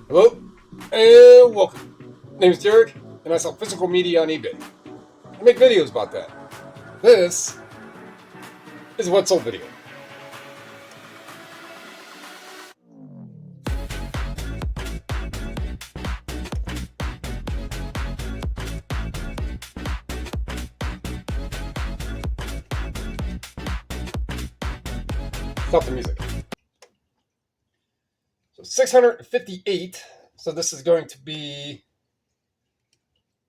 Hello and welcome. My name is Derek, and I sell physical media on eBay. I make videos about that. This is What Sold Video. Stop the music. So 658. So this is going to be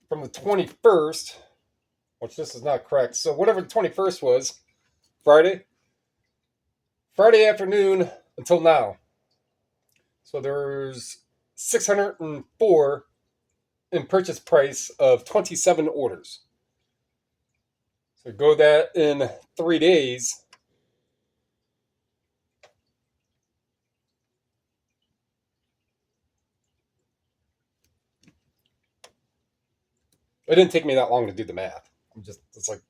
from the 21st, which this is not correct. So whatever the 21st was, Friday afternoon until now. So there's 604 in purchase price of 27 orders. So go that in 3 days. It didn't take me that long to do the math. It's like,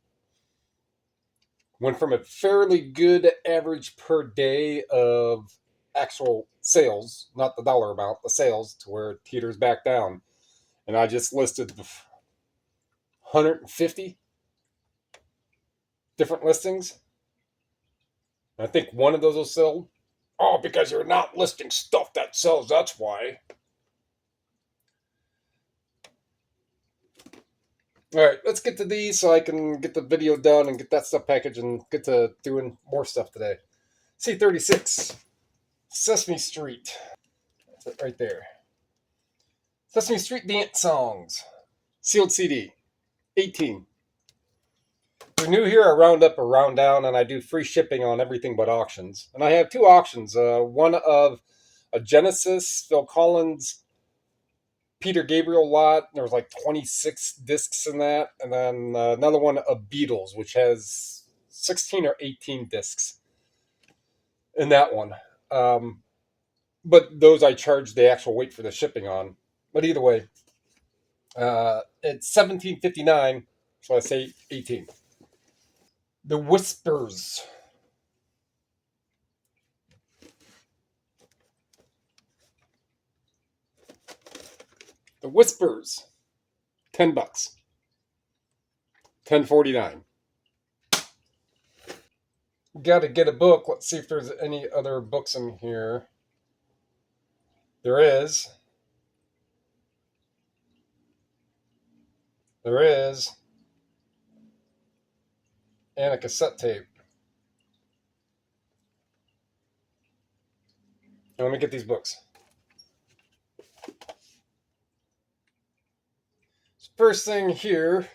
went from a fairly good average per day of actual sales, not the dollar amount, the sales, to where it teeters back down. And I just listed 150 different listings. And I think one of those will sell. Oh, because you're not listing stuff that sells, that's why. All right, let's get to these so I can get the video done and get that stuff packaged and get to doing more stuff today. C36, Sesame Street. That's it right there. Sesame Street dance songs. Sealed CD. 18. If you're new here, I round up or round down, and I do free shipping on everything but auctions. And I have two auctions. One of a Genesis, Phil Collins, Peter Gabriel lot. There was like 26 discs in that. And then another one of Beatles, which has 16 or 18 discs in that one. But those I charge the actual weight for the shipping on. But either way, it's $17.59, so I say 18. The Whispers. The Whispers. $10. $10.49. Got to get a book. Let's see if there's any other books in here. There is. And a cassette tape. Now let me get these books. First thing here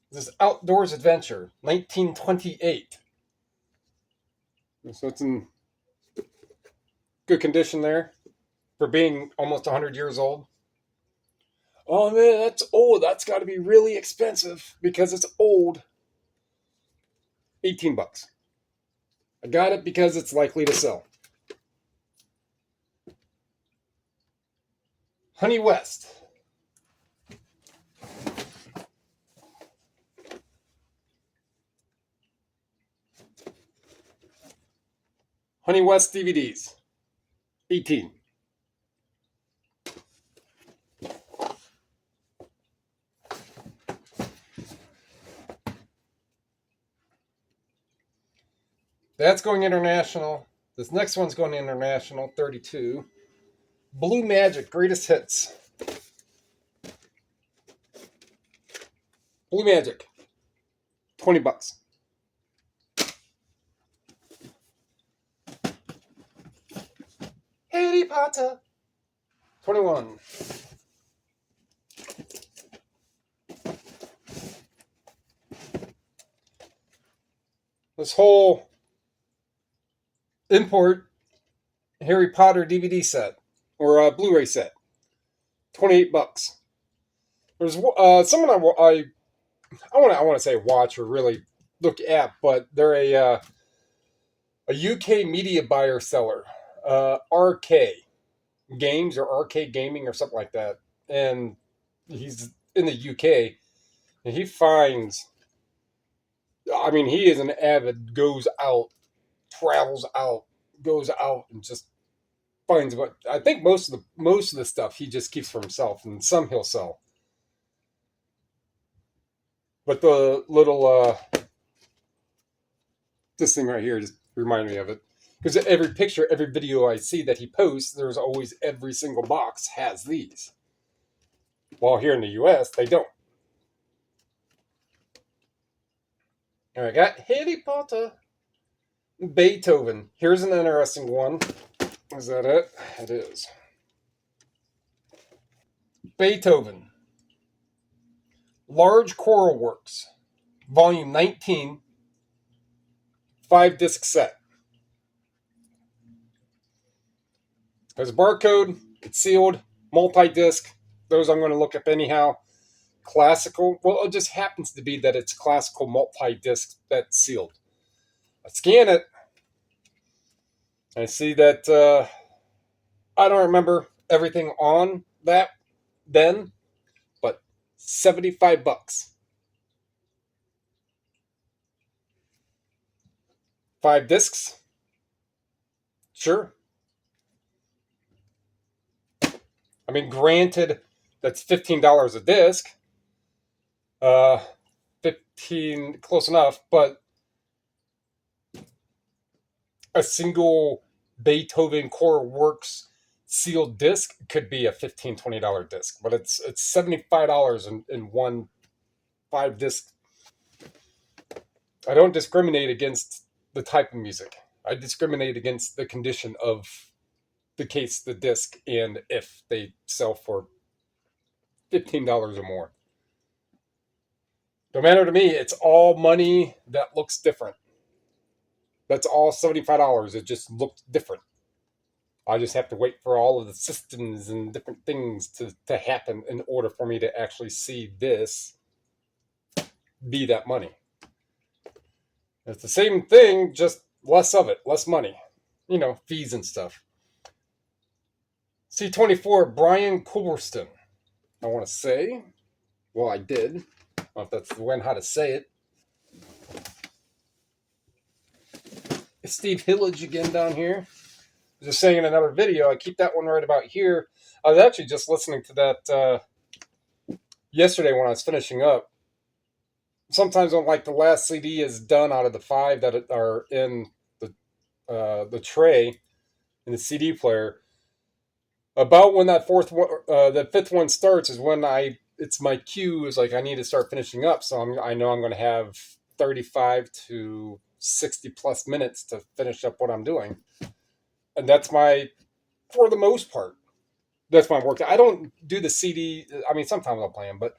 is this Outdoors Adventure, 1928. So it's in good condition there for being almost 100 years old. Oh man, that's old. That's got to be really expensive because it's old. $18. I got it because it's likely to sell. Honey West. Honey West DVDs. 18. That's going international. This next one's going international, 32. Blue Magic, Greatest Hits. Blue Magic, $20. Harry Potter, 21. This whole import Harry Potter DVD set or Blu-ray set, $28. There's someone I want to say watch or really look at, but they're a UK media buyer seller, RK Games or RK Gaming or something like that, and he's in the UK, and he finds. I mean, he is an avid, travels out, goes out, and just finds what I think most of the stuff he just keeps for himself, and some he'll sell. But the little this thing right here just reminded me of it, because every picture, every video I see that he posts, there's always every single box has these. While here in the U.S., they don't. All right, got Harry Potter. Beethoven. Here's an interesting one. Is that it? It is. Beethoven. Large Choral Works. Volume 19. 5-disc set. There's a barcode. It's sealed. Multi-disc. Those I'm going to look up anyhow. Classical. Well, it just happens to be that it's classical multi-disc that's sealed. I scan it. I see that I don't remember everything on that then, but $75. 5 discs? Sure. I mean, granted, that's $15 a disc. 15, close enough, but a single Beethoven Choral Works sealed disc could be a $15, $20 disc, but it's $75 in one 5-disc. I don't discriminate against the type of music. I discriminate against the condition of the case, the disc, and if they sell for $15 or more. No matter to me, it's all money that looks different. That's all $75. It just looks different. I just have to wait for all of the systems and different things to happen in order for me to actually see this be that money. It's the same thing, just less of it, less money. You know, fees and stuff. C24, Brian Culverston. I want to say, well, I did. I don't know if that's the one how to say it. It's Steve Hillage again down here. I was just saying in another video, I keep that one right about here. I was actually just listening to that yesterday when I was finishing up. Sometimes when like the last CD is done out of the 5 that are in the tray in the CD player, about when that the 5th one starts is when it's my cue is like I need to start finishing up. So I know I'm going to have 35 to 60 plus minutes to finish up what I'm doing, and that's for the most part, that's my work. I don't do the CD. I mean, sometimes I'll play them, but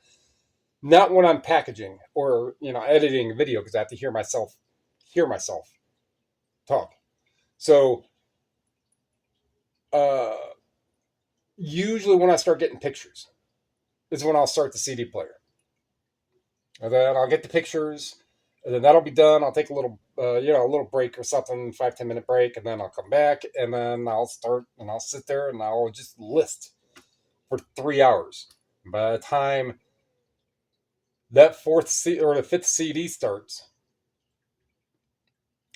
not when I'm packaging or editing a video, because I have to hear myself talk. So usually when I start getting pictures is when I'll start the CD player. And then I'll get the pictures, and then that'll be done. I'll take a little a little break or something, 5-10 minute break, and then I'll come back, and then I'll start, and I'll sit there and I'll just list for 3 hours. By the time that 5th CD starts,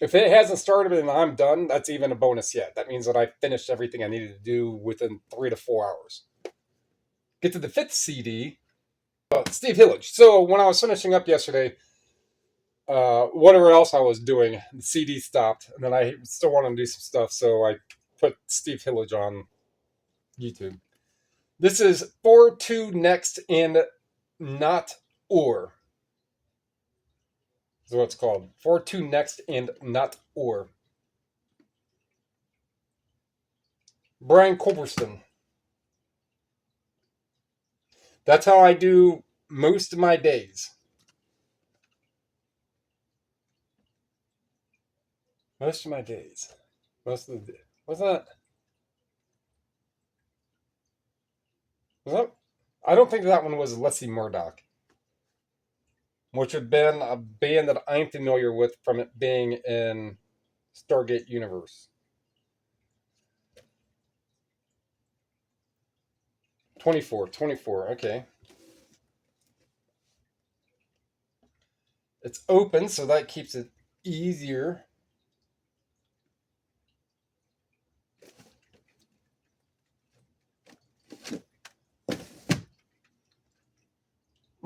if it hasn't started and I'm done, that's even a bonus yet. That means that I finished everything I needed to do within 3 to 4 hours. Get to the 5th CD, Steve Hillage. So when I was finishing up yesterday, whatever else I was doing, the CD stopped, and then I still wanted to do some stuff, so I put Steve Hillage on YouTube. This is For To Next and Not Or. That's what it's called. For To Next and Not Or. Brian Culverston. That's how I do most of my days. Most of my days. Most of the day. Was that? I don't think that one was Leslie Murdoch, which would have been a band that I'm familiar with from it being in Stargate Universe. 24, okay. It's open, so that keeps it easier.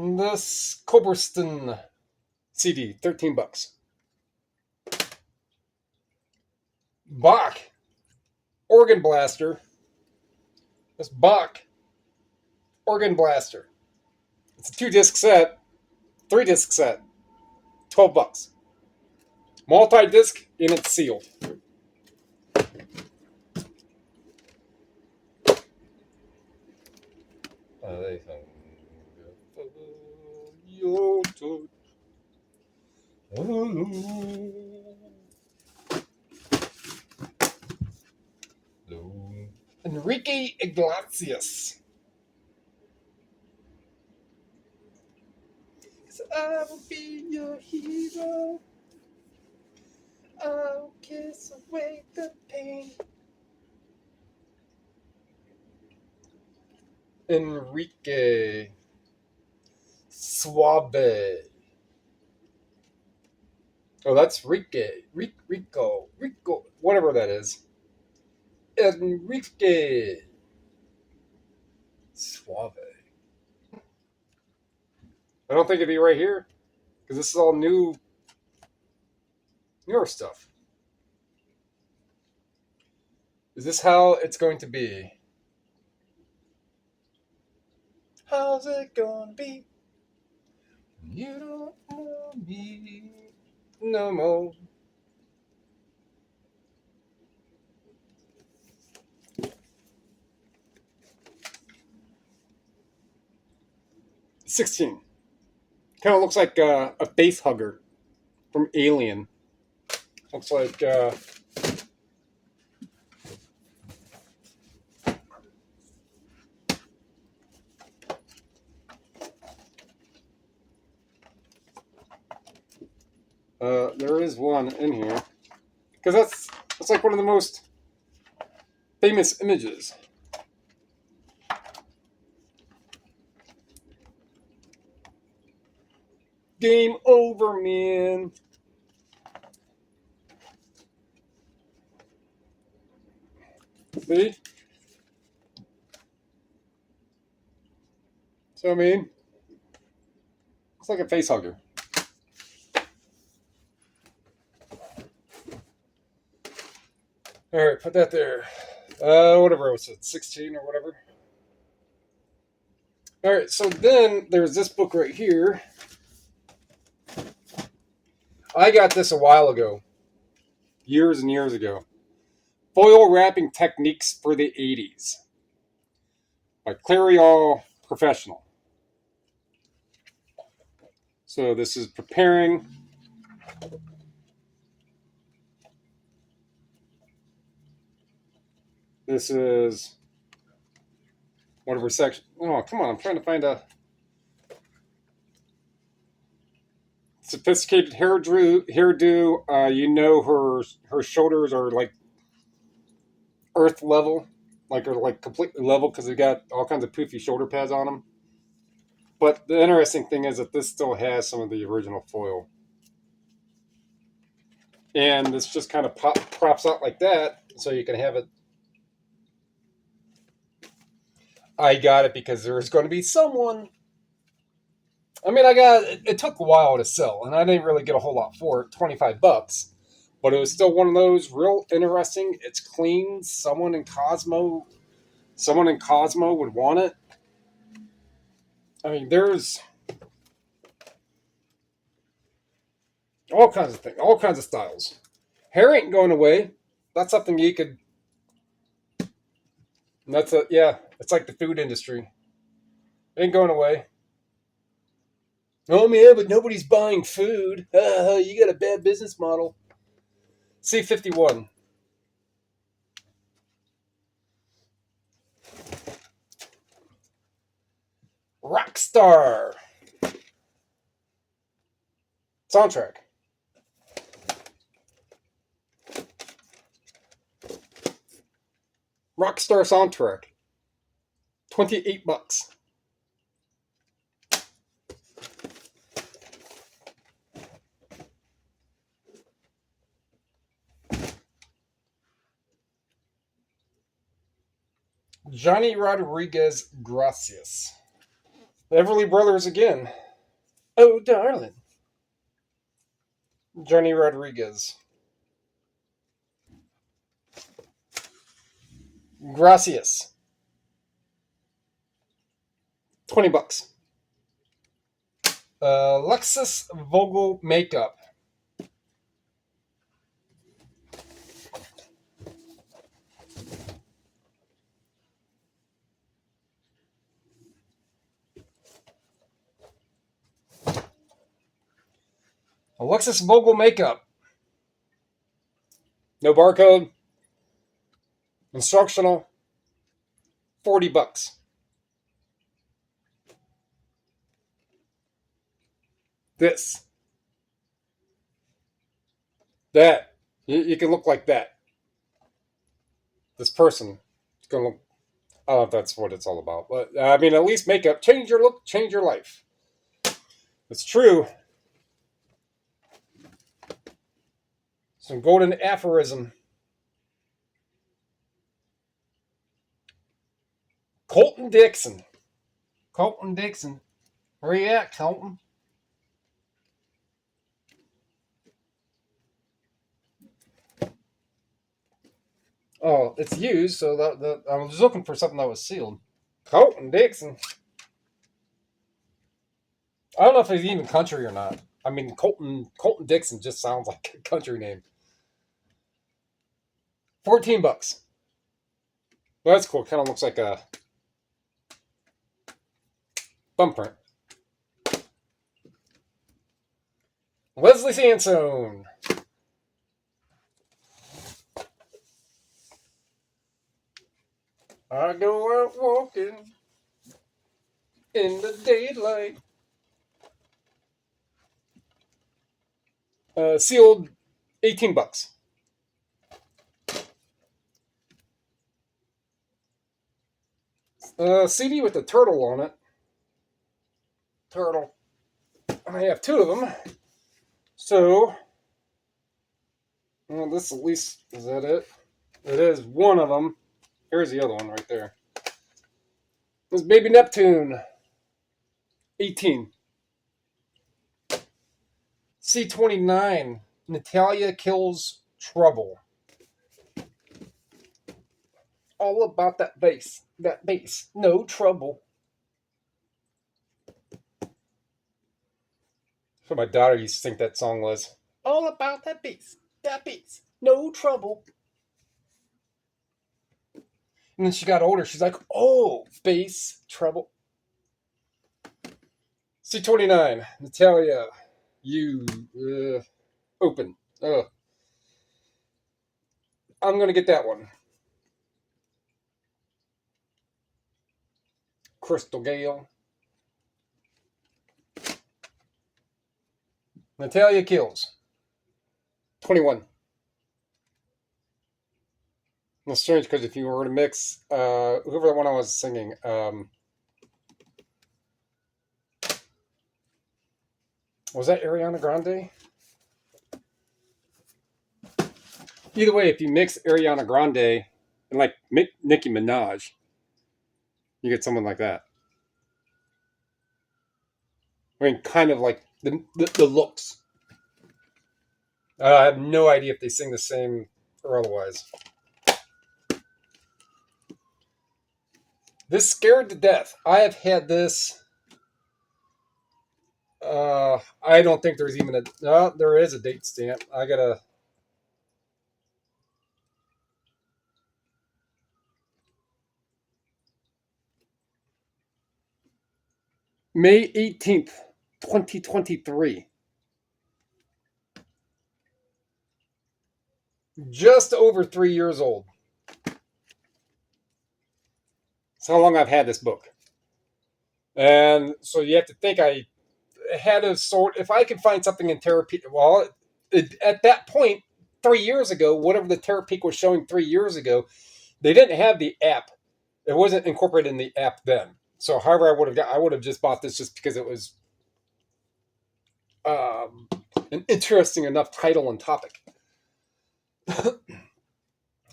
This Cobreston CD, $13. Bach Organ Blaster. This Bach Organ Blaster. It's a 2-disc set, 3-disc set, $12. Multi-disc and it's sealed. Enrique Iglesias. I will be your hero. I'll kiss away the pain. Enrique Suave. Oh, that's Rico, whatever that is. Enrique Suave. I don't think it'd be right here because this is all newer stuff. Is this how it's going to be? How's it gonna be? You don't know me no more. $16. Kind of looks like a face hugger from Alien. Looks like there is one in here because that's like one of the most famous images. Game over, man. See? So I mean, it's like a face hugger. All right, put that there. Whatever it was, 16 or whatever. All right, so then there's this book right here. I got this a while ago, years and years ago. Foil Wrapping Techniques for the 80s by Clariol Professional. So this is preparing. This is whatever section. Oh, come on. I'm trying to find a sophisticated hairdo. You know her shoulders are like earth level, like are like completely level because they got all kinds of poofy shoulder pads on them. But the interesting thing is that this still has some of the original foil. And this just kind of props out like that so you can have it. I got it because there's going to be someone. I mean, it took a while to sell, and I didn't really get a whole lot for it, $25. But it was still one of those real interesting. It's clean. Someone in Cosmo would want it. I mean, there's all kinds of things, all kinds of styles. Hair ain't going away. That's something you could. It's like the food industry. It ain't going away. Oh man, but nobody's buying food. You got a bad business model. C51. Rockstar soundtrack. Rockstar soundtrack. $28. Johnny Rodriguez Gracias. Everly Brothers again. Oh, darling. Johnny Rodriguez. Gracias. $20. Lexus Vogel Makeup. Alexis Vogel Makeup. No barcode. Instructional. $40. This. That. You can look like that. This person is going to look. I don't know if that's what it's all about. But, I mean, at least makeup. Change your look, change your life. It's true. Some golden aphorism. Colton Dixon. Colton Dixon. Where you at, Colton? Oh, it's used, so I was looking for something that was sealed. Colton Dixon. I don't know if he's even country or not. I mean, Colton Dixon just sounds like a country name. $14. Well, that's cool. Kind of looks like a thumbprint. Leslie Sansone. I go out walking in the daylight. Sealed $18. CD with a turtle on it. Turtle. I have two of them. So, well, this at least, is that it? It is one of them. Here's the other one right there. This Baby Neptune. 18. C29. Natalia Kills Trouble. All about that bass. That bass. No trouble. So my daughter used to think that song was. All about that bass. That bass. No trouble. And then she got older. She's like, oh, bass, treble. C29. Natalia. You. Open. I'm going to get that one. Crystal Gale. Natalia Kills. 21. It's strange because if you were to mix whoever the one I was singing, was that Ariana Grande? Either way, if you mix Ariana Grande and like Nicki Minaj, you get someone like that. I mean, kind of like the looks. I have no idea if they sing the same or otherwise. This Scared to Death. I have had this. I don't think there's even a. No, there is a date stamp. I gotta. May 18th, 2023. Just over 3 years old. That's how long I've had this book. And so you have to think I had a sort. If I could find something in Terapeak, well, at that point, 3 years ago, whatever the Terapeak was showing 3 years ago, they didn't have the app. It wasn't incorporated in the app then. So, however, I would have just bought this just because it was an interesting enough title and topic.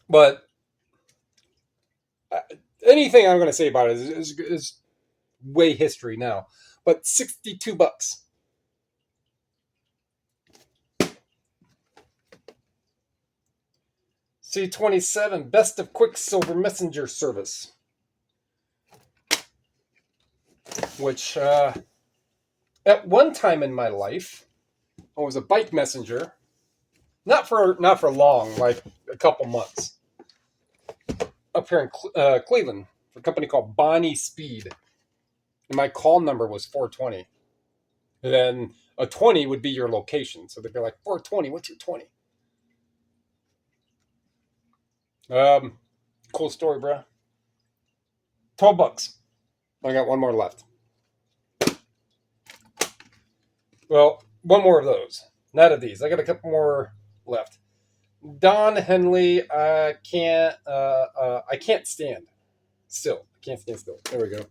But anything I'm going to say about it is way history now. But $62. C27, best of Quicksilver Messenger service. Which, at one time in my life, I was a bike messenger. Not for long, like a couple months. Up here in Cleveland, for a company called Bonnie Speed. And my call number was 420. And then a 20 would be your location. So they'd be like, 420, what's your 20? Cool story, bro. $12. I got one more left. Well, one more of those. Not of these. I got a couple more left. Don Henley, I can't stand still. I can't stand still. There we go.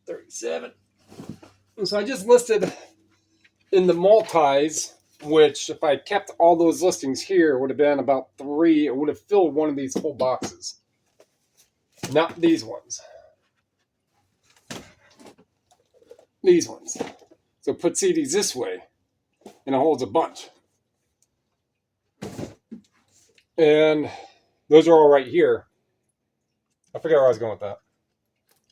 37. So I just listed in the multis, which if I kept all those listings here, would have been about 3. It would have filled one of these whole boxes. Not these ones. These ones. So put CDs this way, and it holds a bunch. And those are all right here. I forget where I was going with that.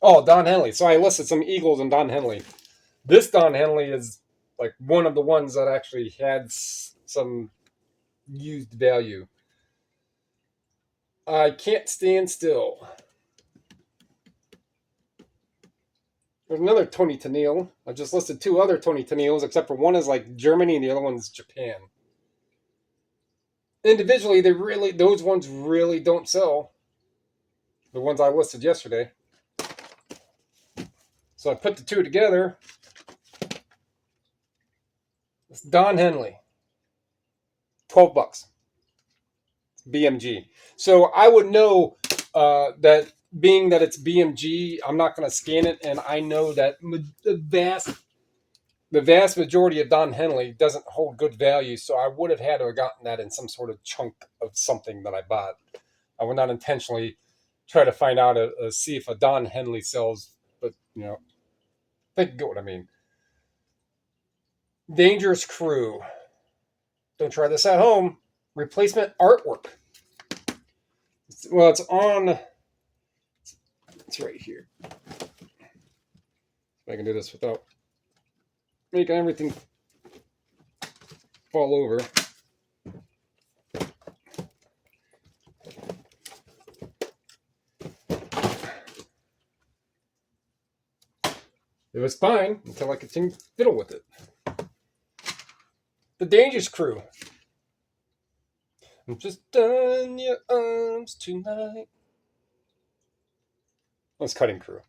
Oh, Don Henley. So I listed some Eagles and Don Henley. This Don Henley is like one of the ones that actually had some used value. I can't stand still. There's another Tony Tennille. I just listed 2 other Tony Tennilles, except for one is like Germany and the other one's Japan. Individually, those ones really don't sell. The ones I listed yesterday. So I put the 2 together. It's Don Henley. $12. BMG. So I would know that being that it's BMG, I'm not going to scan it, and I know that the vast majority of Don Henley doesn't hold good value, so I would have had to have gotten that in some sort of chunk of something that I bought. I would not intentionally try to find out, see if a Don Henley sells, but, I think you get what I mean. Dangerous Crew. Don't try this at home. Replacement artwork. Well, it's right here. I can do this without making everything fall over. It was fine until I continued to fiddle with it. The Dangerous Crew. I'm just in your arms tonight. That's Cutting Crew.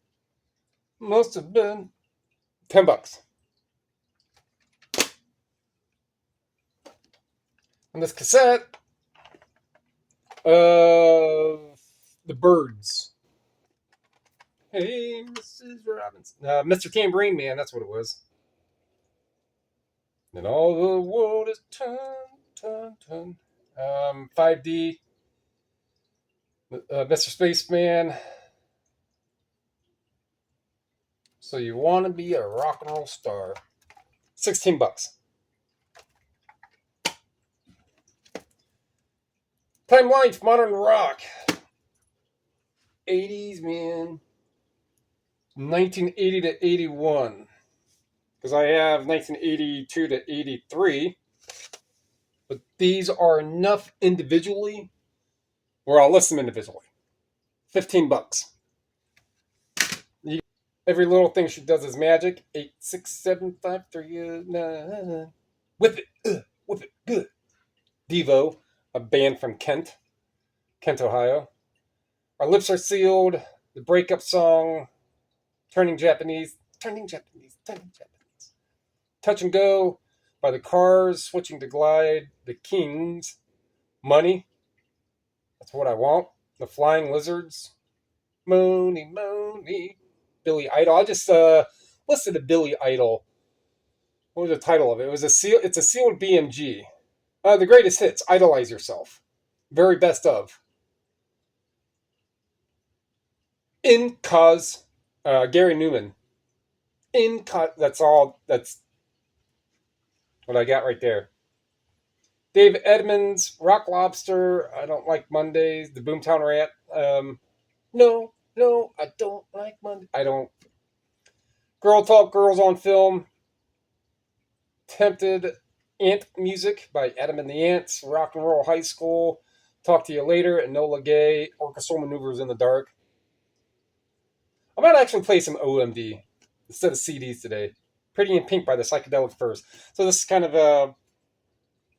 Must have been $10. And this cassette of The Byrds. Hey, Mrs. Robinson. Mr. Tambourine Man, that's what it was. And all the world is turn. 5D. Mr. Spaceman. So you want to be a rock and roll star. $16. Time Life, Modern Rock. 80s, man. 1980 to 81. Because I have 1982 to 83. But these are enough individually where I'll list them individually. $15. Every little thing she does is magic. 8, 6, 7, 5, 3, 9. Whip it. Whip it. Good. Devo, a band from Kent, Ohio. Our Lips Are Sealed. The breakup song. Turning Japanese. Touch and Go by the Cars. Switching to Glide. The Kings. Money. That's What I Want. The Flying Lizards. Money. Billy Idol. I just listed a Billy Idol. What was the title of it? It's a sealed BMG. The Greatest Hits. Idolize Yourself. Very best of. In cause Gary Newman. That's all. That's what I got right there. Dave Edmonds, Rock Lobster. I don't like Mondays. The Boomtown Rat. No, I don't like Monday. I don't. Girl Talk Girls on Film. Tempted Ant Music by Adam and the Ants. Rock and Roll High School. Talk to You Later. Enola Gay. Orchestral Maneuvers in the Dark. I might actually play some OMD instead of CDs today. Pretty in Pink by the Psychedelic Furs. So this is kind of a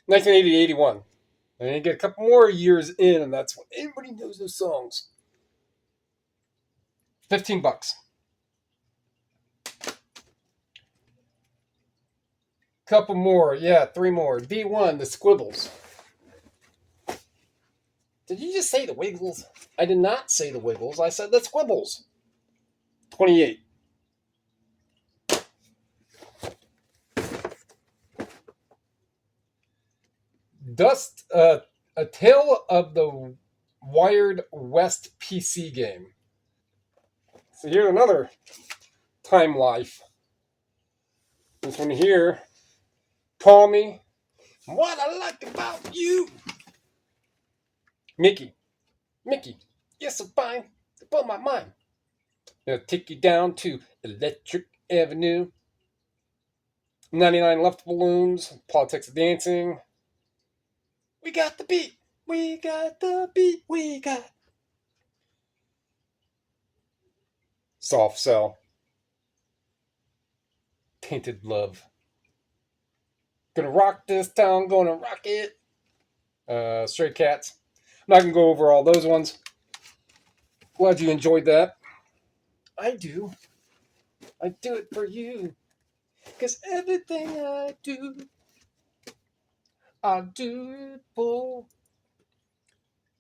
1980-81. And you get a couple more years in, and that's when everybody knows those songs. $15. Couple more. Yeah, 3 more. D1, The Squibbles. Did you just say the Wiggles? I did not say the Wiggles. I said the Squibbles. 28. Dust, A Tale of the Wired West PC game. So here's another Time Life. This one here. Call Me. What I Like About You. Mickey, you're so fine to blow my mind. I'll take you down to Electric Avenue. 99 Left Balloons. Politics of Dancing. We got the beat. We got the beat. We got. Soft Cell. Tainted Love. Gonna rock this town. Gonna rock it. Stray Cats. I'm not gonna go over all those ones. Glad you enjoyed that. I do. I do it for you. Because everything I do it for.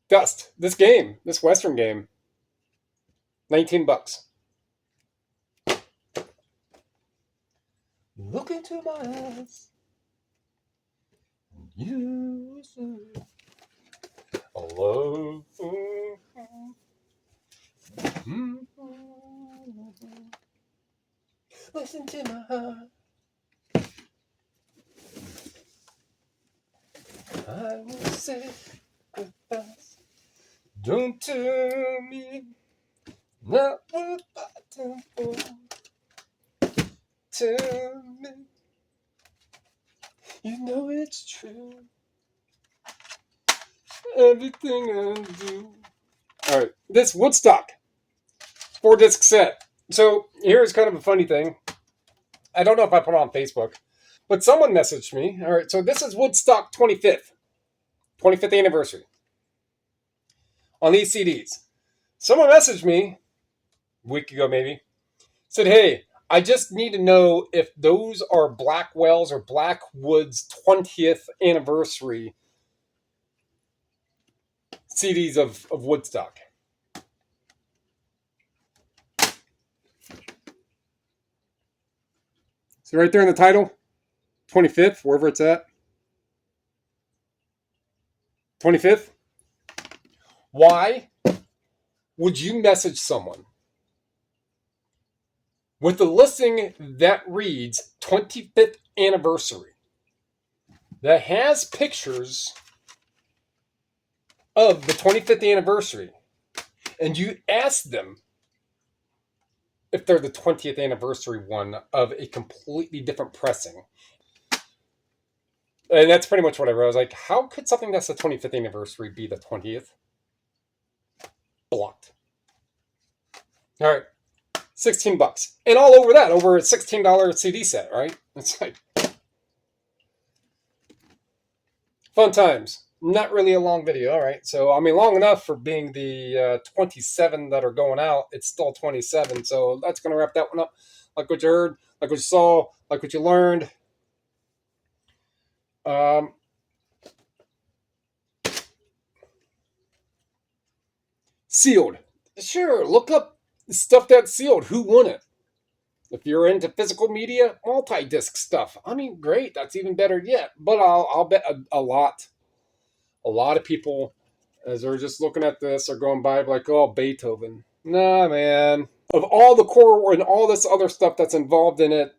Dust. This game. This Western game. $19. Look into my eyes. You say I love. Listen to my heart. I will say goodbyes. Don't tell me not what I done for. Tell me you know it's true. Everything I do. All right, this Woodstock 4-disc set. So here's kind of a funny thing. I don't know if I put it on Facebook, but someone messaged me. All right, so this is Woodstock 25th anniversary on these CDs. Someone messaged me a week ago, maybe, said, "Hey, I just need to know if those are Blackwell's or Blackwood's 20th anniversary CDs of Woodstock." So right there in the title, 25th, wherever it's at. 25th. Why would you message someone with a listing that reads 25th anniversary that has pictures of the 25th anniversary, and you ask them if they're the 20th anniversary one of a completely different pressing? And that's pretty much what I wrote. I was like, how could something that's the 25th anniversary be the 20th? Blocked. All right. $16. And all over that, over a $16 CD set, right? It's like fun times. Not really a long video. All right. So, I mean, long enough for being the 27 that are going out. It's still 27. So that's going to wrap that one up. Like what you heard, like what you saw, like what you learned. Sealed. Sure, look up stuff that's sealed. Who won it? If you're into physical media, multi-disc stuff. I mean, great. That's even better yet. But I'll bet a lot of people, as they're just looking at this, are going by like, oh, Beethoven. Nah, man. Of all the core and all this other stuff that's involved in it,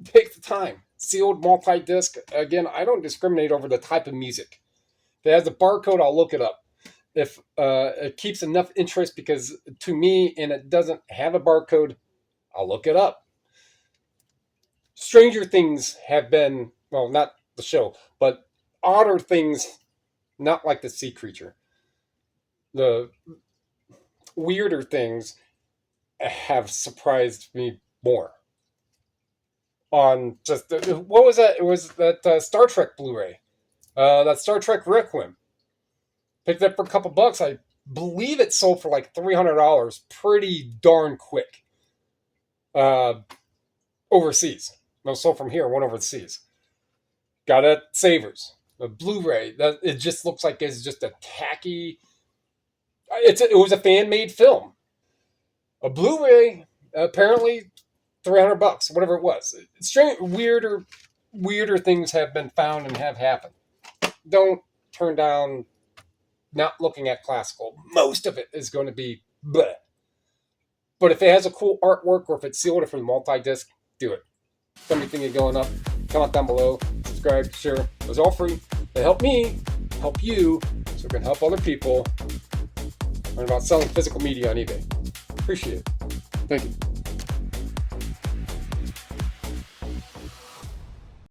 take the time. Sealed multi-disc. Again, I don't discriminate over the type of music. If it has a barcode, I'll look it up. If it keeps enough interest because to me, and it doesn't have a barcode, I'll look it up. Stranger things have been, well, not the show, but odder things, not like the sea creature. The weirder things have surprised me more. On just, what was that? It was that Star Trek Blu-ray, that Star Trek Requiem. Picked it up for a couple bucks. I believe it sold for like $300 pretty darn quick. Overseas. No, sold from here, went overseas. Got it at Savers. A Blu-ray. That it just looks like it's just a tacky. It was a fan-made film. A Blu-ray, apparently $300, whatever it was. Strange, weirder things have been found and have happened. Don't turn down not looking at classical. Most of it is going to be bleh. But if it has a cool artwork or if it's sealed or for the multi-disc, do it. Tell me what you think going up. Comment down below. Subscribe, share. It was all free. It helped me, help you, so we can help other people learn about selling physical media on eBay. Appreciate it. Thank you.